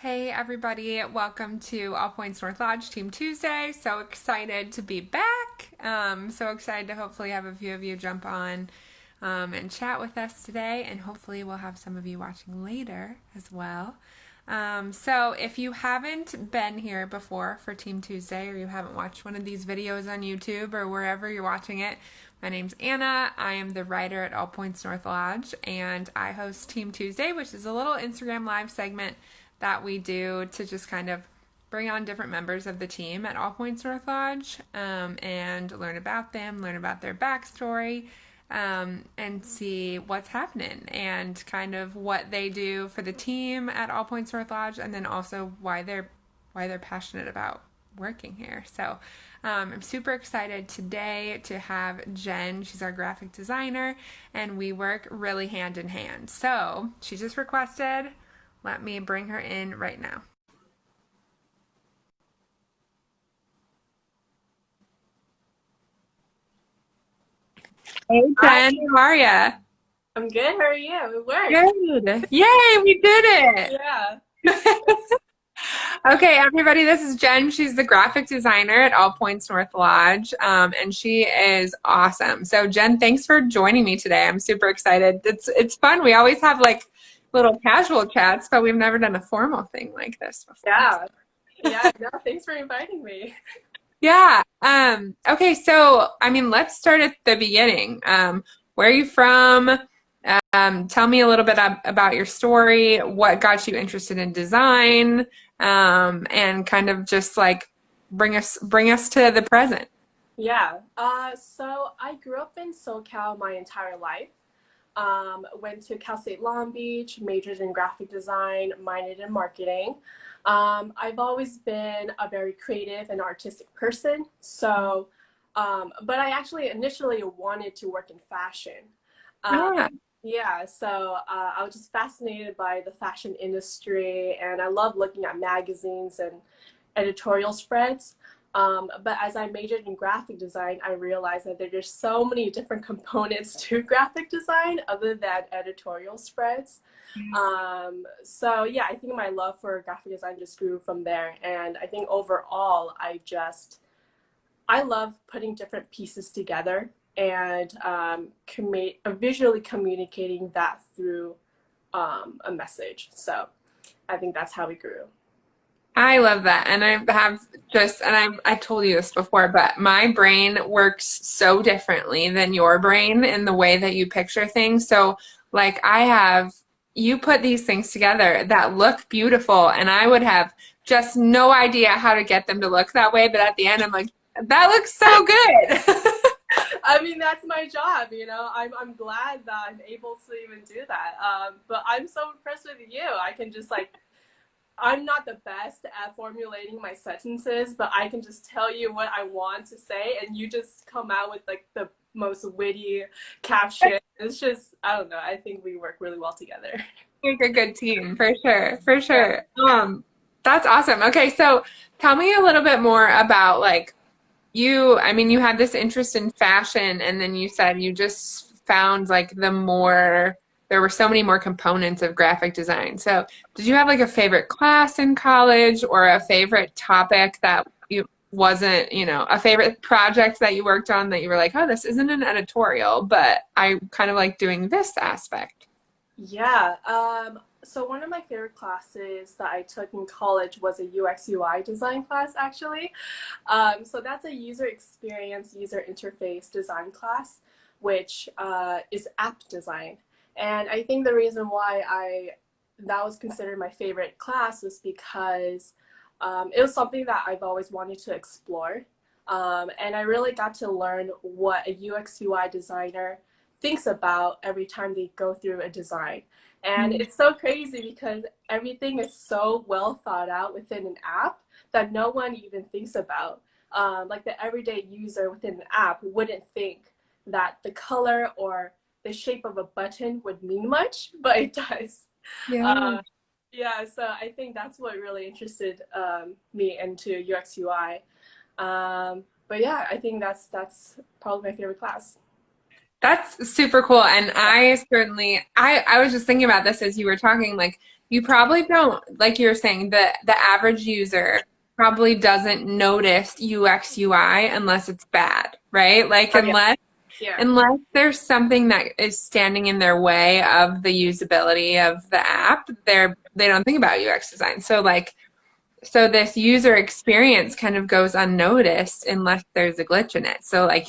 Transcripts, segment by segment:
Hey everybody, welcome to All Points North Lodge Team Tuesday. So excited to be back. So excited to hopefully have a few of you jump on and chat with us today, and hopefully we'll have some of you watching later as well. So if you haven't been here before for Team Tuesday, or you haven't watched one of these videos on YouTube or wherever you're watching it, my name's Anna. I am the writer at All Points North Lodge, and I host Team Tuesday, which is a little Instagram live segment that we do to just kind of bring on different members of the team at All Points North Lodge, and learn about them, learn about their backstory, and see what's happening and kind of what they do for the team at All Points North Lodge, and then also why they're passionate about working here. So I'm super excited today to have Jen. She's our graphic designer, and we work really hand in hand. So she just requested, let me bring her in right now. Hey Hi, Jen, how are ya? I'm good. How are you? It worked. Good. Yay, we did it. Yeah. Okay, everybody, this is Jen. She's the graphic designer at All Points North Lodge, and she is awesome. So, Jen, thanks for joining me today. I'm super excited. It's fun. We always have like little casual chats, but we've never done a formal thing like this before. Yeah. Yeah. No, thanks for inviting me. Yeah. Okay, so I mean, let's start at the beginning. Where are you from? Tell me a little bit about your story, what got you interested in design, and kind of just like bring us to the present. Yeah. So I grew up in SoCal my entire life. Went to Cal State Long Beach, majored in graphic design, minored in marketing. I've always been a very creative and artistic person. So, but I actually initially wanted to work in fashion. Um, Yeah. yeah, so I was just fascinated by the fashion industry, and I love looking at magazines and editorial spreads. But as I majored in graphic design, I realized that there's so many different components to graphic design other than editorial spreads. So yeah, I think my love for graphic design just grew from there. And I think overall, I love putting different pieces together and visually communicating that through a message. So I think that's how we grew. I love that. And I told you this before, but my brain works so differently than your brain in the way that you picture things. So, like, you put these things together that look beautiful, and I would have just no idea how to get them to look that way. But at the end, I'm like, that looks so good. I mean, that's my job, you know. I'm glad that I'm able to even do that. But I'm so impressed with you. I can just like, I'm not the best at formulating my sentences, but I can just tell you what I want to say, and you just come out with like the most witty caption. It's just, I don't know. I think we work really well together. Make a good team for sure, for Yeah. sure. That's awesome. Okay, so tell me a little bit more about like I mean, you had this interest in fashion, and then you said you just found like there were so many more components of graphic design. So, did you have like a favorite class in college or a favorite topic that you wasn't, a favorite project that you worked on that you were like, oh, this isn't an editorial, but I kind of like doing this aspect? Yeah. So one of my favorite classes that I took in college was a UX/UI design class, actually. So that's a user experience, user interface design class, which is app design. And I think the reason why that was considered my favorite class was because it was something that I've always wanted to explore. And I really got to learn what a UX/UI designer thinks about every time they go through a design. And it's so crazy because everything is so well thought out within an app that no one even thinks about. Like the everyday user within an app wouldn't think that the color or the shape of a button would mean much, but it does. Yeah. Uh, yeah, so I think that's what really interested me into UX/UI. But yeah, I think that's probably my favorite class. That's super cool. And I certainly, I was just thinking about this as you were talking, like you probably don't, like you were saying, the average user probably doesn't notice UX UI unless it's bad, right? Like Oh yeah, yeah. unless there's something that is standing in their way of the usability of the app, they don't think about UX design. So like so this user experience kind of goes unnoticed unless there's a glitch in it. So like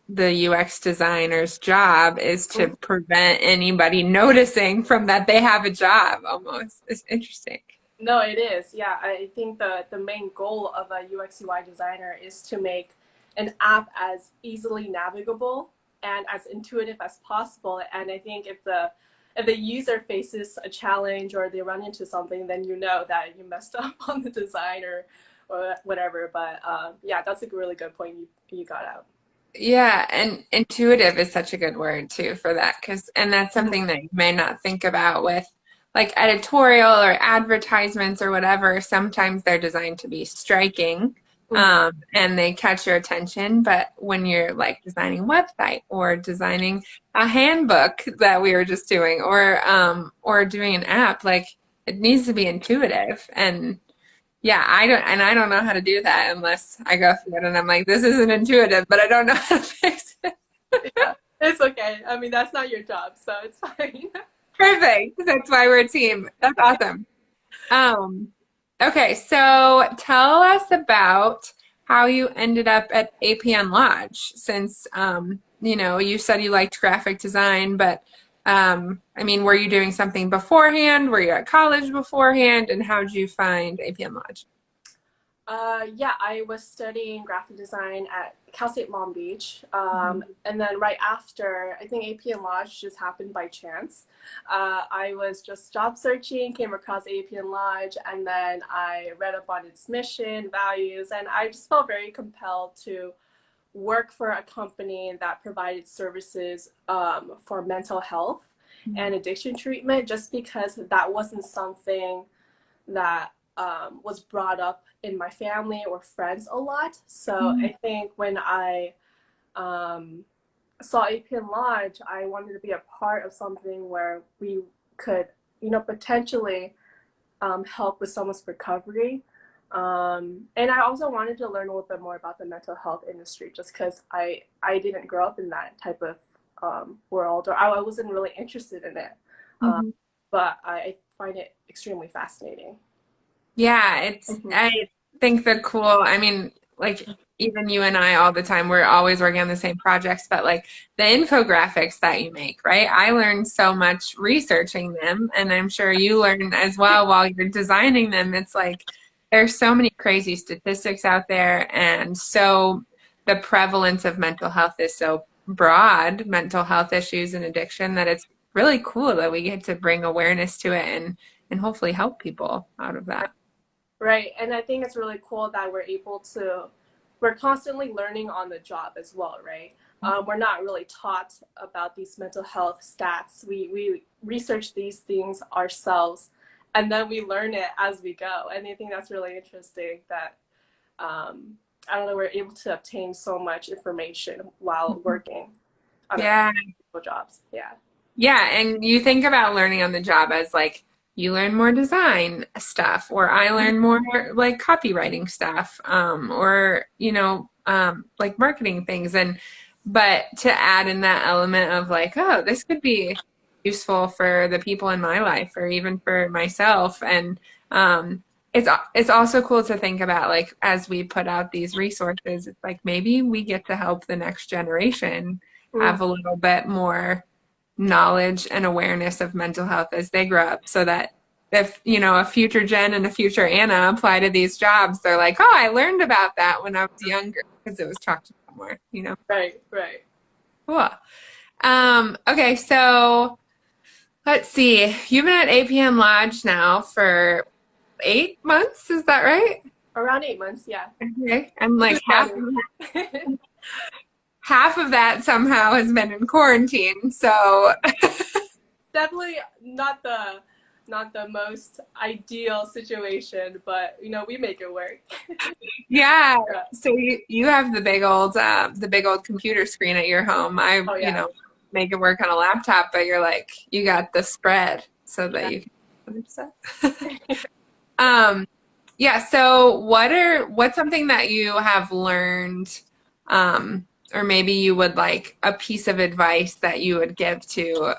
the UX designer's job is to Mhm. prevent anybody noticing from that they have a job almost. It's interesting. No, it is. Yeah, I think the main goal of a UX UI designer is to make an app as easily navigable and as intuitive as possible. And I think if the user faces a challenge or they run into something, then you know that you messed up on the design or whatever. But yeah, that's a really good point you got out. Yeah, and intuitive is such a good word too for that, because and that's something that you may not think about with like editorial or advertisements or whatever. Sometimes they're designed to be striking, Mhm. and they catch your attention. But when you're like designing a website or designing a handbook that we were just doing, or doing an app, like it needs to be intuitive. And yeah, I don't know how to do that unless I go through it and I'm like, this isn't intuitive, but I don't know how to fix it. Yeah, it's okay. I mean, that's not your job, so it's fine. Perfect. That's why we're a team. That's awesome. Um, okay, so tell us about how you ended up at APN Lodge since you said you liked graphic design, but I mean, were you doing something beforehand? Were you at college beforehand? And how did you find APN Lodge? Yeah, I was studying graphic design at Cal State Long Beach. Mhm. And then right after, I think APN Lodge just happened by chance. I was just job searching, came across APN Lodge, and then I read up on its mission, values, and I just felt very compelled to work for a company that provided services for mental health and addiction treatment, just because that wasn't something that was brought up in my family or friends a lot. So I think when I um, saw APN Lodge, I wanted to be a part of something where we could, potentially help with someone's recovery. And I also wanted to learn a little bit more about the mental health industry, just because I didn't grow up in that type of world, or I wasn't really interested in it. Um, Mhm. but I find it extremely fascinating. Yeah, Mhm. I think the cool, I mean, like even you and I all the time, we're always working on the same projects, but like the infographics that you make, right? I learned so much researching them, and I'm sure you learn as well while you're designing them. It's like there's so many crazy statistics out there, and so the prevalence of mental health is so broad, mental health issues and addiction, that it's really cool that we get to bring awareness to it and hopefully help people out of that. Right. And I think it's really cool that we're constantly learning on the job as well, right? We're not really taught about these mental health stats. We research these things ourselves and then we learn it as we go. And I think that's really interesting that, I don't know, we're able to obtain so much information while working on our Yeah. jobs. Yeah. Yeah. And you think about learning on the job as like you learn more design stuff, or I learn more like copywriting stuff, or, like marketing things. But to add in that element of like, oh, this could be useful for the people in my life or even for myself. And, it's also cool to think about like as we put out these resources, it's like maybe we get to help the next generation Mm. have a little bit more knowledge and awareness of mental health as they grow up, so that if a future Jen and a future Anna apply to these jobs, they're like, oh, I learned about that when I was younger because it was talked about more. Right, right. Cool. Okay, so let's see, you've been at APN Lodge now for 8 months, is that right? Around 8 months, yeah. Okay, I'm This like is funny. half of that somehow has been in quarantine, so Definitely not not the most ideal situation, but we make it work. Yeah. Yeah. So you have the big old computer screen at your home. I, Oh yeah. make it work on a laptop, but you're like, you got the spread so that Yeah. you can stuff. Um, yeah, so what's something that you have learned, or maybe you would like a piece of advice that you would give to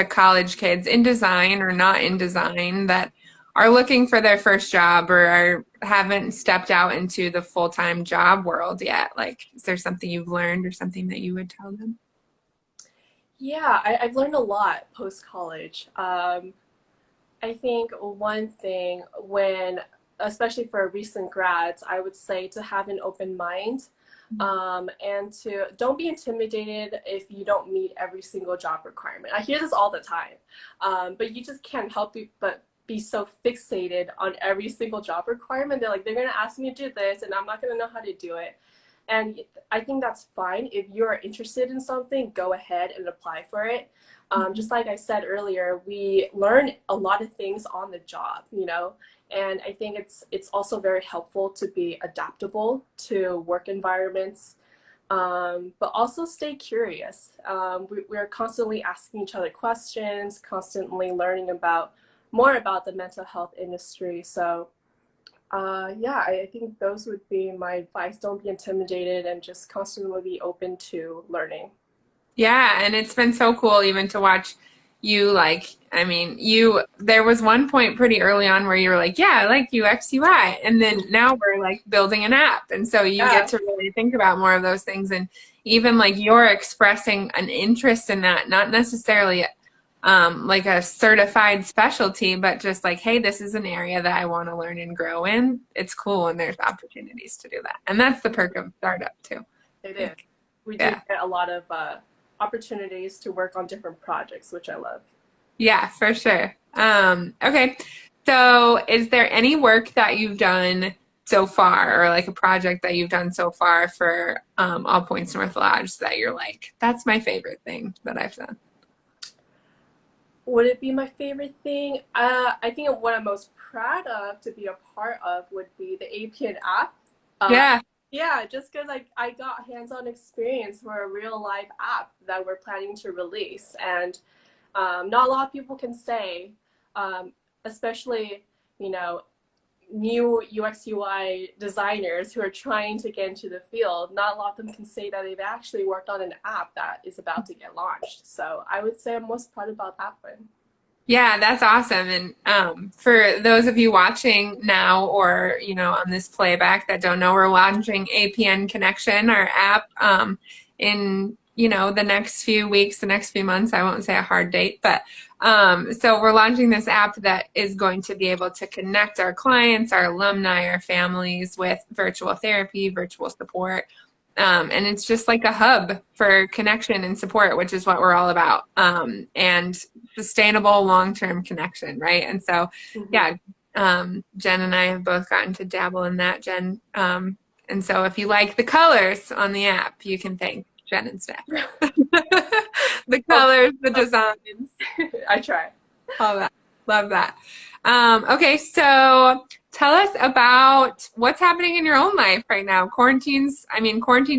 college kids in design or not in design that are looking for their first job or haven't stepped out into the full-time job world yet? Like, is there something you've learned or something that you would tell them? Yeah, I've learned a lot post college. I think one thing especially for recent grads, I would say to have an open mind, and to don't be intimidated if you don't meet every single job requirement. I hear this all the time, but you just can't help it but be so fixated on every single job requirement. They're gonna ask me to do this, and I'm not gonna know how to do it. And I think that's fine. If you're interested in something, go ahead and apply for it. Just like I said earlier, we learn a lot of things on the job, and I think it's also very helpful to be adaptable to work environments, but also stay curious. We're constantly asking each other questions, constantly learning more about the mental health industry. So yeah, I think those would be my advice. Don't be intimidated and just constantly be open to learning. Yeah, and it's been so cool even to watch you there was one point pretty early on where you were like, yeah, I like UXUI. And then now we're like building an app. And so you get Yeah, to really think about more of those things. And even like you're expressing an interest in that, not necessarily like a certified specialty, but just like, hey, this is an area that I want to learn and grow in. It's cool. And there's opportunities to do that. And that's the perk of startup too. it is. Like, We do yeah. get a lot of opportunities to work on different projects, which I love. Yeah, for sure. Okay. So is there any work that you've done so far or like a project that you've done so far for All Points North Lodge that you're like, that's my favorite thing that I've done? Would it be my favorite thing? I think what I'm most proud of to be a part of would be the APN app. Uh, Yeah. yeah, just because I got hands-on experience for a real life app that we're planning to release. And not a lot of people can say, um, especially, you know, new UX UI designers who are trying to get into the field, not a lot of them can say that they've actually worked on an app that is about to get launched. So I would say I'm most proud about that one. Yeah, that's awesome. And for those of you watching now or, on this playback that don't know, we're launching APN Connection, our app, in, the next few weeks, the next few months. I won't say a hard date, but so we're launching this app that is going to be able to connect our clients, our alumni, our families with virtual therapy, virtual support. And it's just like a hub for connection and support, which is what we're all about. And sustainable long-term connection, right? And so, Mm-hmm. yeah, Jen and I have both gotten to dabble in that, Jen. And so if you like the colors on the app, you can thank Jen and Steph. The Oh, colors, the designs, I try. all that. Love that. Okay, so tell us about what's happening in your own life right now. Quarantine's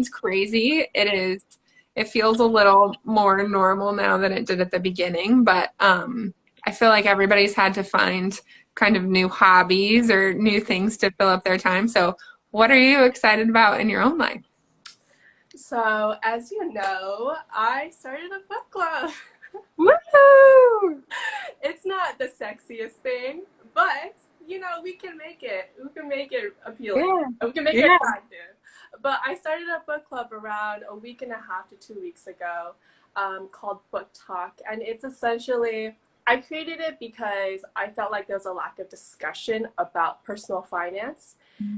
crazy. It feels a little more normal now than it did at the beginning, but I feel like everybody's had to find kind of new hobbies or new things to fill up their time. So what are you excited about in your own life? So, as you know, I started a book club. Woohoo! It's not the sexiest thing, but we can make it. We can make it appealing. Yeah. We can make it Yeah. attractive. But I started a book club around a week and a half to 2 weeks ago, called Book Talk, and it's essentially I created it because I felt like there was a lack of discussion about personal finance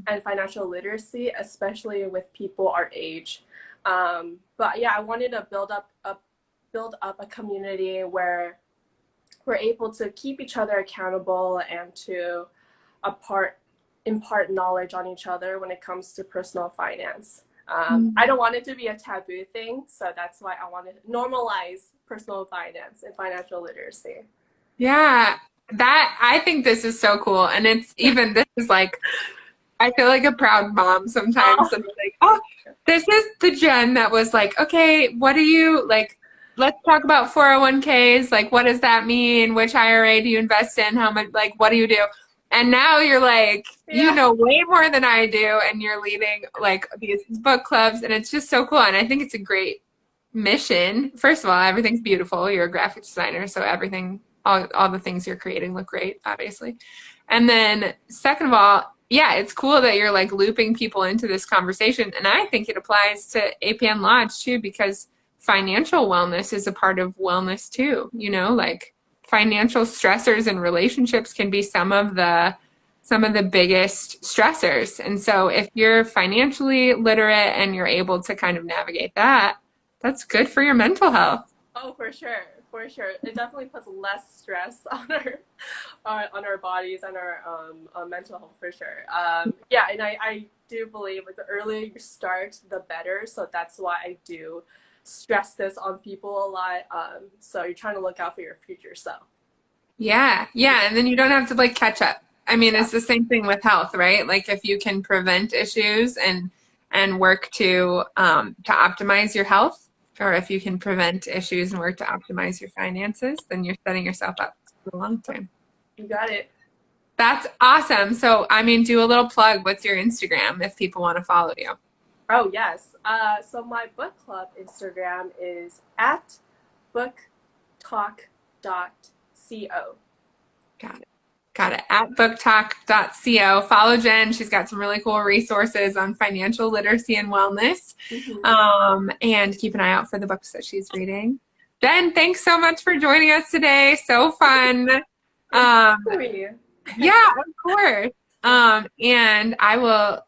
and financial literacy, especially with people our age. But yeah, I wanted to build up a community where we're able to keep each other accountable and to impart impart knowledge on each other when it comes to personal finance. I don't want it to be a taboo thing, so that's why I want to normalize personal finance and financial literacy. Yeah. That I think this is so cool. And it's even, this is like, I feel like a proud mom sometimes. Oh, And like, oh, this is the Jen that was like, okay, what do you like? Let's talk about 401ks. Like, what does that mean? Which IRA do you invest in? How much, like, what do you do? And now you're like, you yeah. know way more than I do. And you're leading like these book clubs. And it's just so cool. And I think it's a great mission. First of all, everything's beautiful. You're a graphic designer. So everything, all the things you're creating look great, obviously. And then second of all, yeah, it's cool that you're like looping people into this conversation. And I think it applies to APN Lodge too, because financial wellness is a part of wellness too. You know, like financial stressors and relationships can be some of the biggest stressors. And so if you're financially literate and you're able to kind of navigate that, that's good for your mental health. Oh, for sure, for sure. It definitely puts less stress on our bodies and our mental health for sure. Yeah, and I do believe like the earlier you start, the better. So that's why I do stress this on people a lot. So you're trying to look out for your future self. Yeah, yeah, and then you don't have to like catch up. I mean, Yeah. it's the same thing with health, right? Like if you can prevent issues and work to optimize your health, or if you can prevent issues and work to optimize your finances, then you're setting yourself up for the long term. You got it. That's awesome. So, I mean, do a little plug. What's your Instagram if people want to follow you? Oh, yes. So my book club Instagram is at booktalk.co. Got it. Got it. At booktalk.co. Follow Jen. She's got some really cool resources on financial literacy and wellness. And keep an eye out for the books that she's reading. Jen, thanks so much for joining us today. So fun. Yeah, of course. And I will,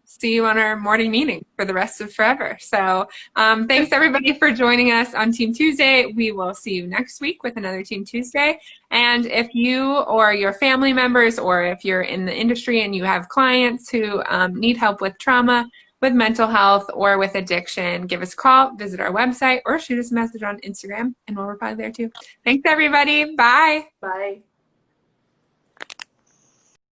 see you on our morning meeting for the rest of forever. So thanks everybody for joining us on Team Tuesday. We will see you next week with another Team Tuesday. And if you or your family members, or if you're in the industry and you have clients who need help with trauma, with mental health, or with addiction, give us a call, visit our website, or shoot us a message on Instagram, and we'll reply there too. Thanks everybody. Bye. Bye.